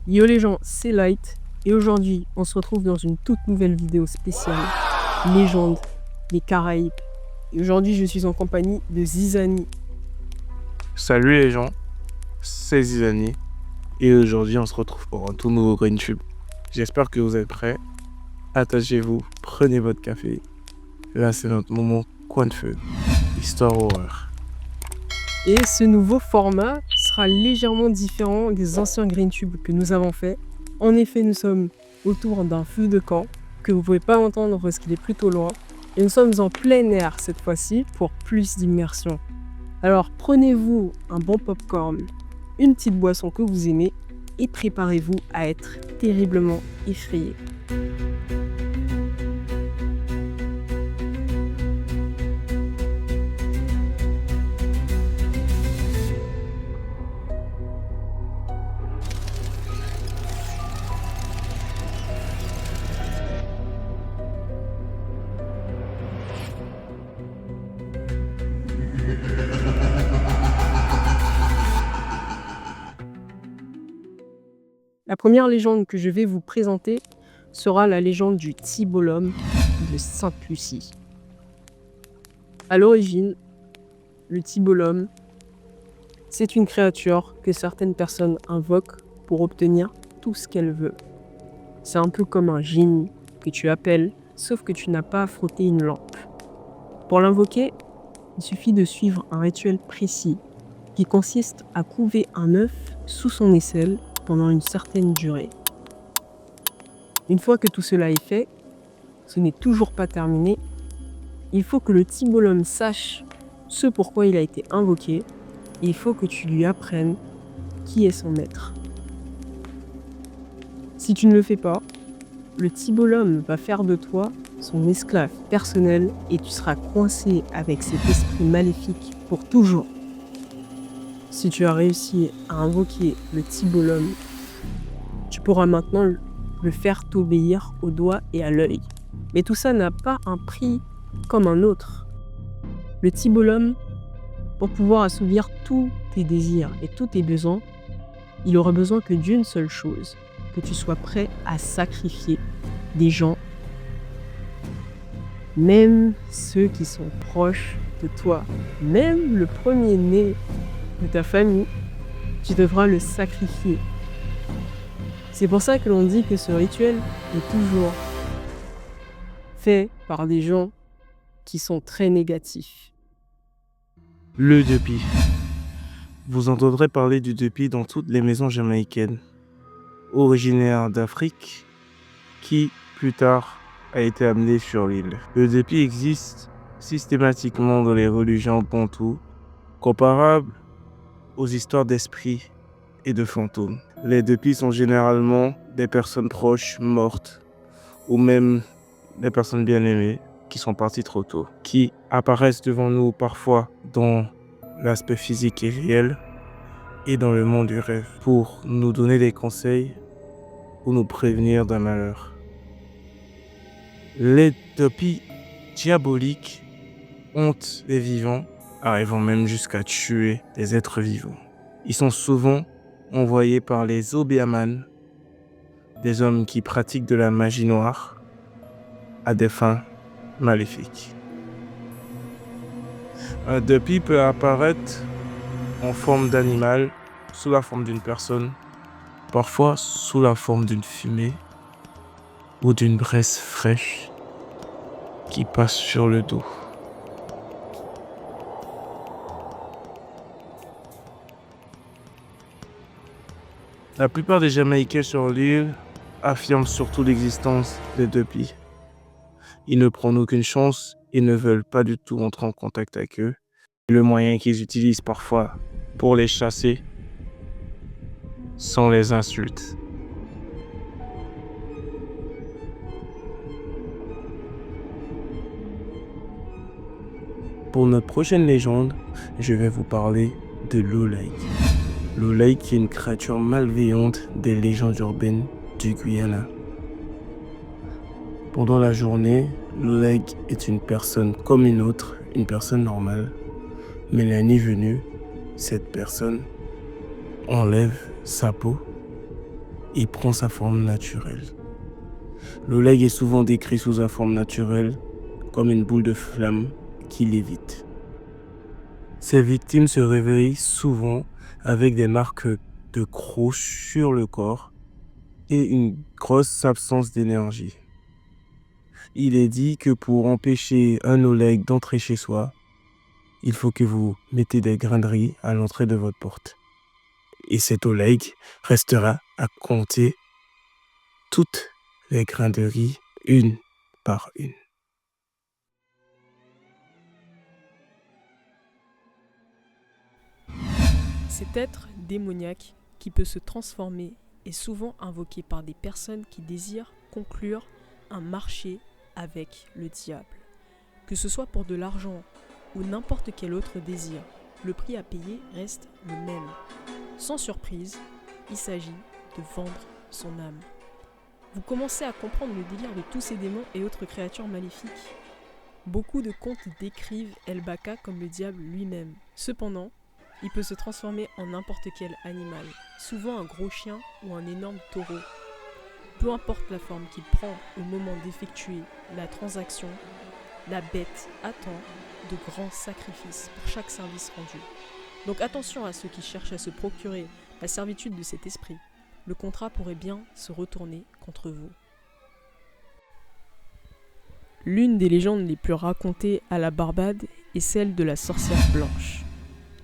Yo les gens, c'est Light et aujourd'hui on se retrouve dans une toute nouvelle vidéo spéciale Légende des Caraïbes. Et aujourd'hui je suis en compagnie de Zizani. Salut les gens, c'est Zizani et aujourd'hui on se retrouve pour un tout nouveau GreenTube. J'espère que vous êtes prêts. Attachez-vous, prenez votre café. Là c'est notre moment coin de feu, histoire horreur. Et ce nouveau format sera légèrement différent des anciens GreenTube que nous avons fait. En effet, nous sommes autour d'un feu de camp que vous ne pouvez pas entendre parce qu'il est plutôt loin. Et nous sommes en plein air cette fois-ci pour plus d'immersion. Alors prenez-vous un bon popcorn, une petite boisson que vous aimez et préparez-vous à être terriblement effrayé. La première légende que je vais vous présenter sera la légende du Tibolum de Sainte-Lucie. À l'origine, le Tibolum, c'est une créature que certaines personnes invoquent pour obtenir tout ce qu'elles veulent. C'est un peu comme un génie que tu appelles, sauf que tu n'as pas à frotter une lampe. Pour l'invoquer, il suffit de suivre un rituel précis qui consiste à couver un œuf sous son aisselle pendant une certaine durée. Une fois que tout cela est fait, ce n'est toujours pas terminé. Il faut que le Tibolum sache ce pourquoi il a été invoqué et il faut que tu lui apprennes qui est son maître. Si tu ne le fais pas, le Tibolum va faire de toi son esclave personnel et tu seras coincé avec cet esprit maléfique pour toujours. Si tu as réussi à invoquer le Tibolum, tu pourras maintenant le faire t'obéir au doigt et à l'œil. Mais tout ça n'a pas un prix comme un autre. Le Tibolum, pour pouvoir assouvir tous tes désirs et tous tes besoins, il aura besoin que d'une seule chose, que tu sois prêt à sacrifier des gens, même ceux qui sont proches de toi, même le premier-né de ta famille, tu devras le sacrifier. C'est pour ça que l'on dit que ce rituel est toujours fait par des gens qui sont très négatifs. Le Depi. Vous entendrez parler du Depi dans toutes les maisons jamaïcaines. Originaire d'Afrique, qui plus tard a été amené sur l'île. Le Depi existe systématiquement dans les religions bantoues, comparable aux histoires d'esprits et de fantômes. Les Depis sont généralement des personnes proches mortes ou même des personnes bien aimées qui sont parties trop tôt, qui apparaissent devant nous parfois dans l'aspect physique et réel et dans le monde du rêve pour nous donner des conseils ou nous prévenir d'un malheur. Les Depis diaboliques hantent les vivants, arrivant même jusqu'à tuer des êtres vivants. Ils sont souvent envoyés par les Obeahman, des hommes qui pratiquent de la magie noire à des fins maléfiques. Un Depi peut apparaître en forme d'animal, sous la forme d'une personne, parfois sous la forme d'une fumée ou d'une braise fraîche qui passe sur le dos. La plupart des Jamaïcains sur l'île affirment surtout l'existence des Depis. Ils ne prennent aucune chance et ne veulent pas du tout entrer en contact avec eux. Le moyen qu'ils utilisent parfois pour les chasser sont les insultes. Pour notre prochaine légende, je vais vous parler de Lolei. Lolei qui est une créature malveillante des légendes urbaines du Guyana. Pendant la journée, Lolei est une personne comme une autre, une personne normale. Mais la nuit venue, cette personne enlève sa peau et prend sa forme naturelle. L'oleg est souvent décrit sous sa forme naturelle comme une boule de flamme qui lévite. Ces victimes se réveillent souvent avec des marques de crocs sur le corps et une grosse absence d'énergie. Il est dit que pour empêcher un oleg d'entrer chez soi, il faut que vous mettez des grains de riz à l'entrée de votre porte. Et cet oleg restera à compter toutes les grains de riz une par une. Cet être démoniaque qui peut se transformer est souvent invoqué par des personnes qui désirent conclure un marché avec le diable. Que ce soit pour de l'argent ou n'importe quel autre désir, le prix à payer reste le même. Sans surprise, il s'agit de vendre son âme. Vous commencez à comprendre le délire de tous ces démons et autres créatures maléfiques. Beaucoup de contes décrivent El Baka comme le diable lui-même. Cependant, il peut se transformer en n'importe quel animal, souvent un gros chien ou un énorme taureau. Peu importe la forme qu'il prend au moment d'effectuer la transaction, la bête attend de grands sacrifices pour chaque service rendu. Donc attention à ceux qui cherchent à se procurer la servitude de cet esprit. Le contrat pourrait bien se retourner contre vous. L'une des légendes les plus racontées à la Barbade est celle de la sorcière blanche.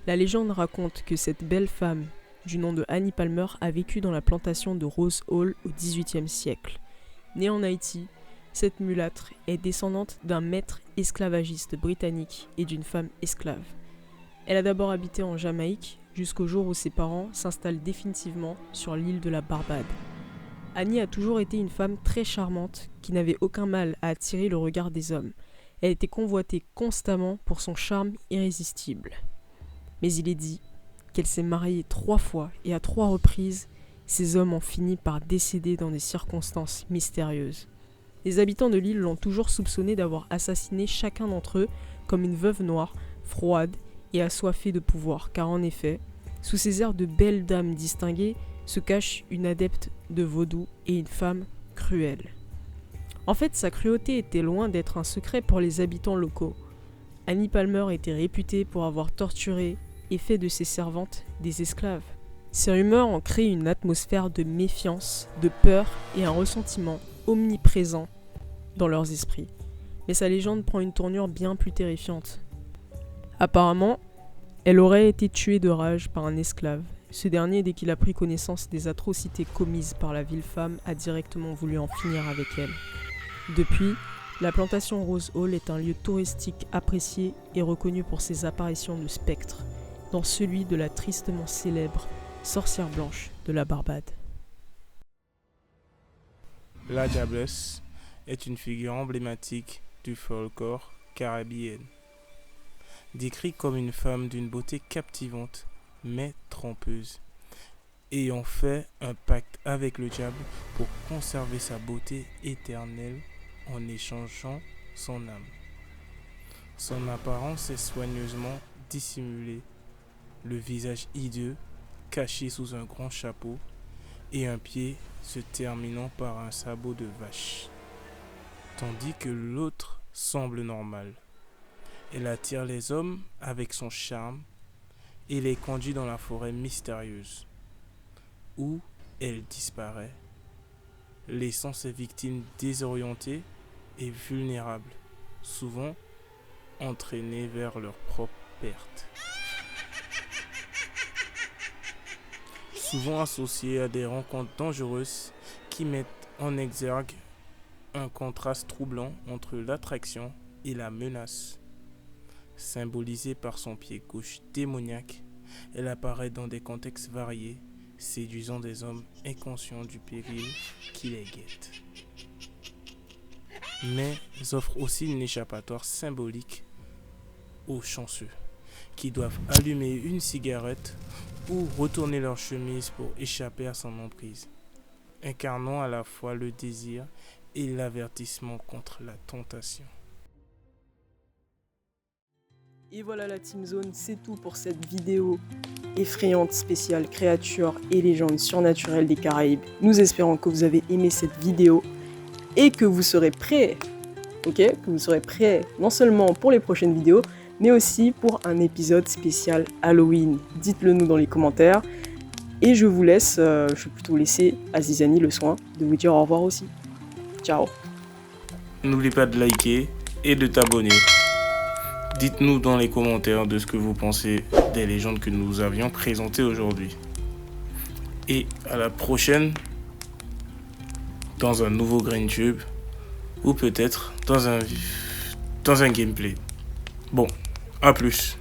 La légende raconte que cette belle femme, du nom de Annie Palmer, a vécu dans la plantation de Rose Hall au XVIIIe siècle. Née en Haïti, cette mulâtre est descendante d'un maître esclavagiste britannique et d'une femme esclave. Elle a d'abord habité en Jamaïque jusqu'au jour où ses parents s'installent définitivement sur l'île de la Barbade. Annie a toujours été une femme très charmante qui n'avait aucun mal à attirer le regard des hommes. Elle était convoitée constamment pour son charme irrésistible. Mais il est dit qu'elle s'est mariée 3 fois et à 3 reprises, ces hommes ont fini par décéder dans des circonstances mystérieuses. Les habitants de l'île l'ont toujours soupçonnée d'avoir assassiné chacun d'entre eux comme une veuve noire, froide et assoiffée de pouvoir, car en effet, sous ces airs de belle dame distinguée, se cache une adepte de vaudou et une femme cruelle. En fait, sa cruauté était loin d'être un secret pour les habitants locaux. Annie Palmer était réputée pour avoir torturé et fait de ses servantes des esclaves. Ces rumeurs ont créé une atmosphère de méfiance, de peur et un ressentiment omniprésent dans leurs esprits. Mais sa légende prend une tournure bien plus terrifiante. Apparemment, elle aurait été tuée de rage par un esclave. Ce dernier, dès qu'il a pris connaissance des atrocités commises par la vile femme, a directement voulu en finir avec elle. Depuis, la plantation Rose Hall est un lieu touristique apprécié et reconnu pour ses apparitions de spectres, dont celui de la tristement célèbre sorcière blanche de la Barbade. La Diablesse est une figure emblématique du folklore caribéen. Décrite comme une femme d'une beauté captivante, mais trompeuse, ayant fait un pacte avec le diable pour conserver sa beauté éternelle en échangeant son âme. Son apparence est soigneusement dissimulée, le visage hideux caché sous un grand chapeau et un pied se terminant par un sabot de vache, tandis que l'autre semble normal. Elle attire les hommes avec son charme et les conduit dans la forêt mystérieuse, où elle disparaît, laissant ses victimes désorientées et vulnérables, souvent entraînées vers leur propre perte. Souvent associées à des rencontres dangereuses qui mettent en exergue un contraste troublant entre l'attraction et la menace. Symbolisée par son pied gauche démoniaque, elle apparaît dans des contextes variés, séduisant des hommes inconscients du péril qui les guette. Mais offre aussi une échappatoire symbolique aux chanceux, qui doivent allumer une cigarette ou retourner leur chemise pour échapper à son emprise, incarnant à la fois le désir et l'avertissement contre la tentation. Et voilà la Team Zone, c'est tout pour cette vidéo effrayante spéciale créatures et légendes surnaturelles des Caraïbes. Nous espérons que vous avez aimé cette vidéo et que vous serez prêts, ok, que vous serez prêts non seulement pour les prochaines vidéos, mais aussi pour un épisode spécial Halloween. Dites-le nous dans les commentaires. Et je vous laisse, je vais plutôt laisser Azizani le soin de vous dire au revoir aussi. Ciao. N'oublie pas de liker et de t'abonner. Dites-nous dans les commentaires de ce que vous pensez des légendes que nous avions présentées aujourd'hui. Et à la prochaine dans un nouveau GreenTube ou peut-être dans un gameplay. Bon, à plus.